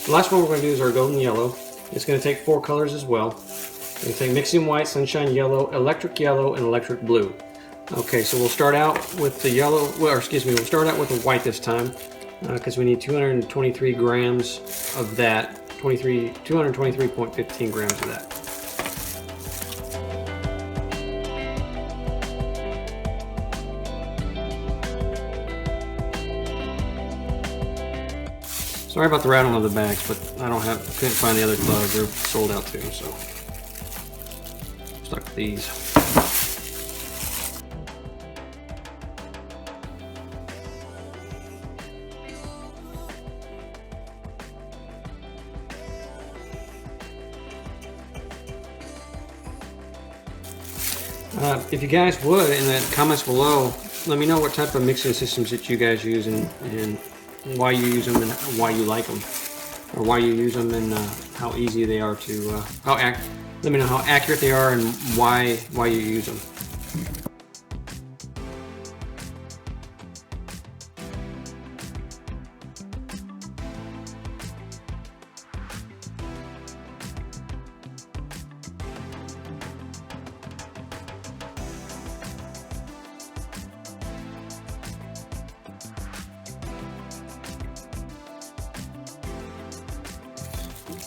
The last one we're going to do is our golden yellow. It's going to take 4 colors as well. It's going to take mixing white, sunshine yellow, and electric blue. Okay, so we'll start out with the yellow, we'll start out with the white this time, because we need 223 grams of that, 223.15 grams of that. Sorry about the rattling of the bags, but couldn't find the other gloves. They're sold out too, so stuck with these. If you guys would, in the comments below, let me know what type of mixing systems that you guys use and why you use them and why you like them, or why you use them and how easy they are to, let me know how accurate they are and why you use them.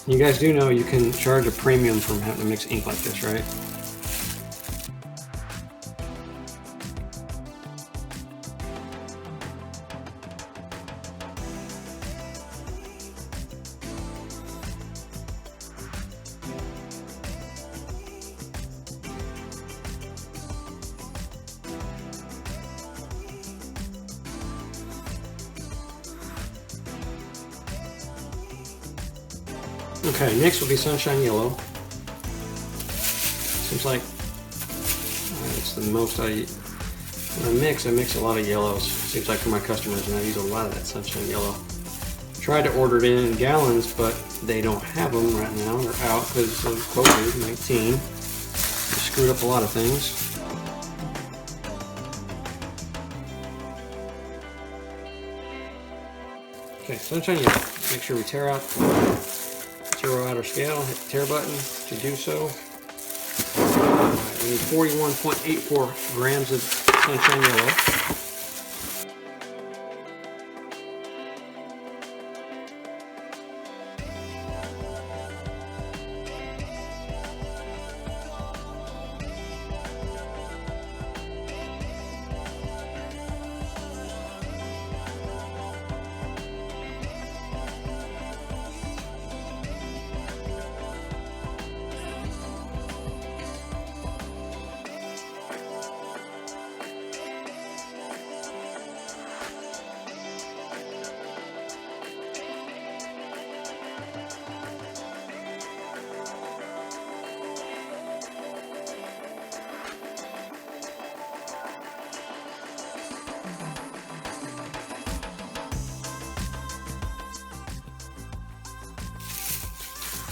You guys do know you can charge a premium from having to mix ink like this, right? Okay, next will be sunshine yellow. Seems like it's the most when I mix a lot of yellows. Seems like for my customers, and I use a lot of that sunshine yellow. Tried to order it in gallons, but they don't have them right now. They're out because of COVID-19. They screwed up a lot of things. Okay, sunshine yellow. Make sure we zero out our scale, hit the tear button to do so. We need 41.84 grams of sunshine yellow.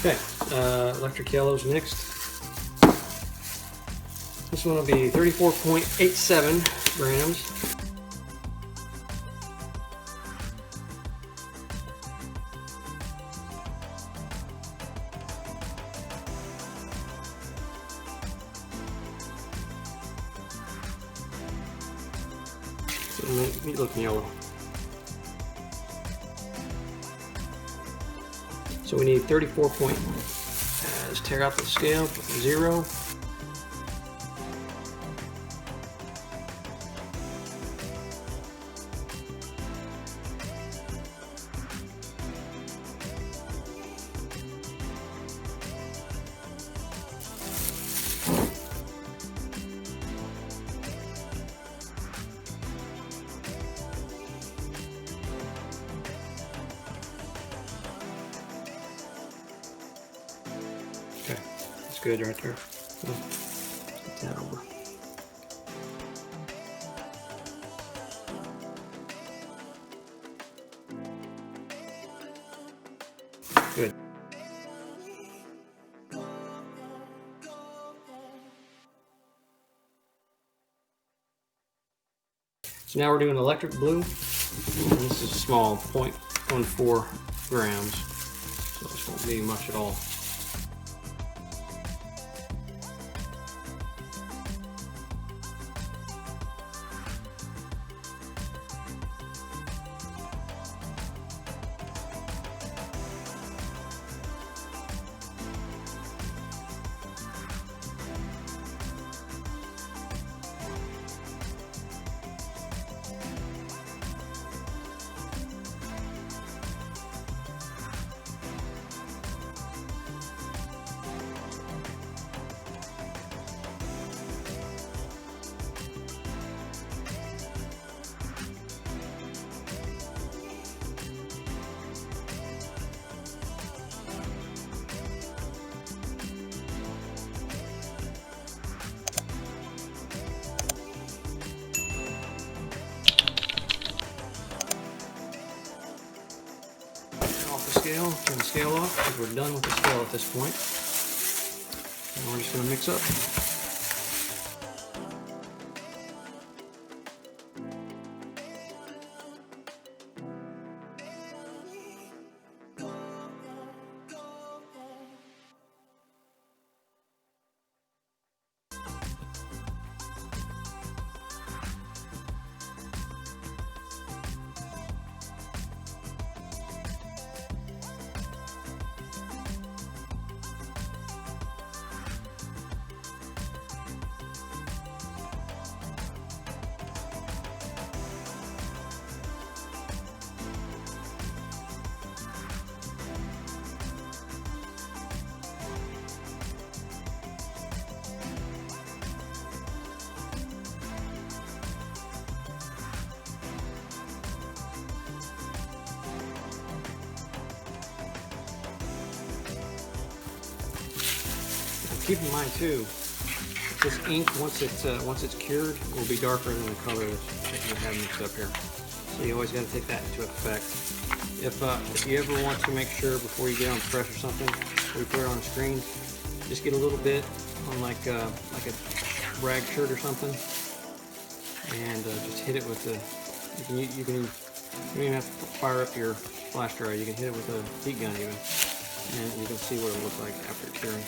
Okay, electric yellow's mixed. This one will be 34.87 grams. Neat looking yellow. So we need 34 point, let's tear out the scale, put 0. Okay, that's good right there. Get that over. Good. So now we're doing electric blue. And this is small, 0.14 grams. Won't be much at all. Scale, turn the scale off because we're done with the scale at this point. And we're just going to mix up. Keep in mind too, this ink once it's cured will be darker than the color that you have mixed up here. So you always got to take that into effect. If you ever want to make sure before you get on press or something, or you put it on a screen, just get a little bit on like a rag shirt or something, and just hit it with the. You don't even have to fire up your flash dryer. You can hit it with a heat gun even, and you can see what it looks like after curing.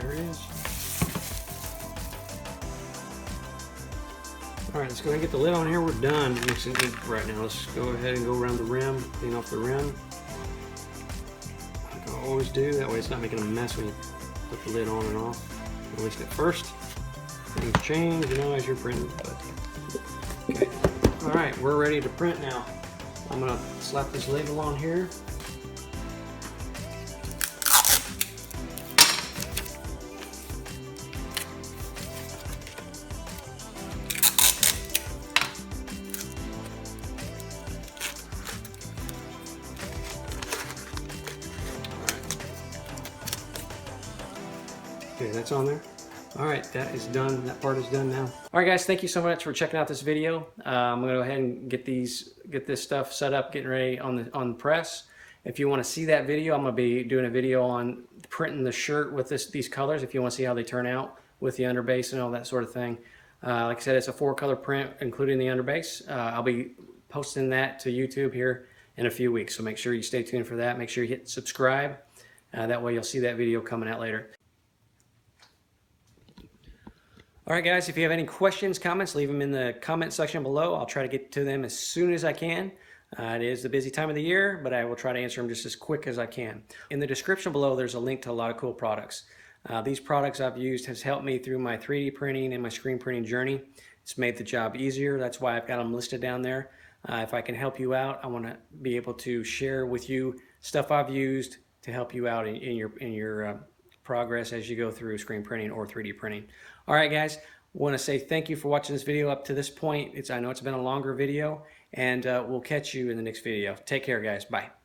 There it is. Alright, let's go ahead and get the lid on here. We're done mixing it right now. Let's go ahead and go around the rim, clean off the rim. Like I always do, that way it's not making a mess when you put the lid on and off. At least at first. Things change, you know, as you're printing. But okay. Alright, we're ready to print now. I'm going to slap this label on here. Okay, that's on there. All right, that is done. That part is done now. All right, guys, thank you so much for checking out this video. I'm gonna go ahead and get this stuff set up, getting ready on the press. If you want to see that video, I'm gonna be doing a video on printing the shirt with these colors. If you want to see how they turn out with the underbase and all that sort of thing. Like I said, it's a 4-color print, including the underbase. I'll be posting that to YouTube here in a few weeks, so make sure you stay tuned for that. Make sure you hit subscribe. That way you'll see that video coming out later. All right, guys, if you have any questions, comments, leave them in the comment section below. I'll try to get to them as soon as I can. It is the busy time of the year, but I will try to answer them just as quick as I can. In the description below, there's a link to a lot of cool products. These products I've used has helped me through my 3D printing and my screen printing journey. It's made the job easier. That's why I've got them listed down there. If I can help you out, I want to be able to share with you stuff I've used to help you out in your progress as you go through screen printing or 3D printing. All right, guys, want to say thank you for watching this video up to this point. I know it's been a longer video, and we'll catch you in the next video. Take care, guys. Bye.